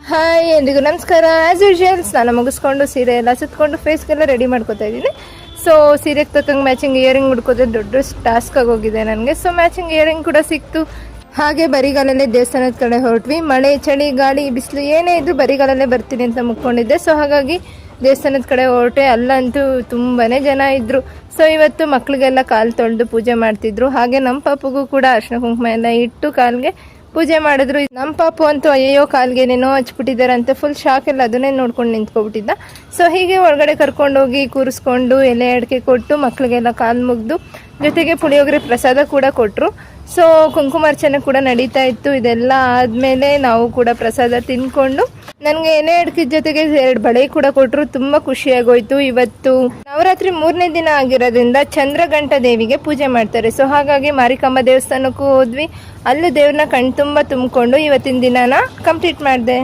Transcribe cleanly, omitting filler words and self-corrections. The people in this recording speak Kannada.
ಹಾಯ್, ಎಲ್ರಿಗೂ ನಮಸ್ಕಾರ. ಆ್ಯಸ್ ಯೂಶುವಲ್ ಸ್ನಾನ ಮುಗಿಸ್ಕೊಂಡು ಸೀರೆ ಎಲ್ಲ ಸುತ್ಕೊಂಡು ಫೇಸ್ಗೆಲ್ಲ ರೆಡಿ ಮಾಡ್ಕೋತಾ ಇದ್ದೀನಿ. ಸೊ ಸೀರೆಗೆ ತಕ್ಕಂಗೆ ಮ್ಯಾಚಿಂಗ್ ಇಯರಿಂಗ್ ಹುಡ್ಕೋದು ದೊಡ್ಡ ಟಾಸ್ಕ್ ಆಗೋಗಿದೆ ನನಗೆ. ಸೊ ಮ್ಯಾಚಿಂಗ್ ಇಯರಿಂಗ್ ಕೂಡ ಸಿಕ್ತು. ಹಾಗೆ ಬರಿಗಾಲಲ್ಲೇ ದೇವಸ್ಥಾನದ ಕಡೆ ಹೊರಟ್ವಿ. ಮಳೆ, ಚಳಿ, ಗಾಳಿ, ಬಿಸಿಲು ಏನೇ ಇದ್ರೂ ಬರಿಗಾಲಲ್ಲೇ ಬರ್ತೀನಿ ಅಂತ ಮುಕ್ಕೊಂಡಿದ್ದೆ. ಸೊ ಹಾಗಾಗಿ ದೇವಸ್ಥಾನದ ಕಡೆ ಹೊರಟೆ. ಅಲ್ಲಂತೂ ತುಂಬಾ ಜನ ಇದ್ದರು. ಸೊ ಇವತ್ತು ಮಕ್ಕಳಿಗೆಲ್ಲ ಕಾಲು ತೊಳೆದು ಪೂಜೆ ಮಾಡ್ತಿದ್ರು. ಹಾಗೆ ನಮ್ಮ ಪಾಪಗೂ ಕೂಡ ಅರ್ಶಿನ ಕುಂಕುಮ ಎಲ್ಲ ಇಟ್ಟು ಕಾಲಿಗೆ ಪೂಜೆ ಮಾಡಿದ್ರು. ನಮ್ಮ ಪಾಪು ಅಂತೂ ಅಯ್ಯೋ ಕಾಲ್ಗೆ ಏನೇನೋ ಹಚ್ಬಿಟ್ಟಿದ್ದಾರೆ ಅಂತ ಫುಲ್ ಶಾಕ್ ಎಲ್ಲ ಅದನ್ನೇ ನೋಡ್ಕೊಂಡು ನಿಂತ್ಕೊಬಿಟ್ಟಿದ್ದ. ಸೊ ಹೀಗೆ ಒಳಗಡೆ ಕರ್ಕೊಂಡೋಗಿ ಕೂರಿಸ್ಕೊಂಡು ಎಲೆ ಅಡಿಕೆ ಕೊಟ್ಟು ಮಕ್ಕಳಿಗೆಲ್ಲ ಕಾಲು ಮುಗ್ದು ಜೊತೆಗೆ ಪುಳಿಯೋಗರೆ ಪ್ರಸಾದ ಕೂಡ ಕೊಟ್ಟರು. ಸೊ ಕುಂಕುಮಾರ್ಚನೆ ಕೂಡ ನಡೀತಾ ಇತ್ತು. ಇದೆಲ್ಲ ಆದಮೇಲೆ ನಾವು ಕೂಡ ಪ್ರಸಾದ ತಿನ್ಕೊಂಡು ನನಗೆ ಎಲೆ ಅಡಿಕೆ ಜೊತೆಗೆ 2 ಬಳೆ ಕೂಡ ಕೊಟ್ಟರು. ತುಂಬ ಖುಷಿಯಾಗೋಯ್ತು. ಇವತ್ತು ನವರಾತ್ರಿ 3ನೇ ದಿನ ಆಗಿರೋದ್ರಿಂದ ಚಂದ್ರಘಂಟ ದೇವಿಗೆ ಪೂಜೆ ಮಾಡ್ತಾರೆ. ಸೊ ಹಾಗಾಗಿ ಮಾರಿಕಾಂಬ ದೇವಸ್ಥಾನಕ್ಕೂ ಹೋದ್ವಿ. ಅಲ್ಲೂ ದೇವ್ರನ್ನ ಕಣ್ತುಂಬ ತುಂಬಿಕೊಂಡು ಇವತ್ತಿನ ದಿನಾನ ಕಂಪ್ಲೀಟ್ ಮಾಡಿದೆ.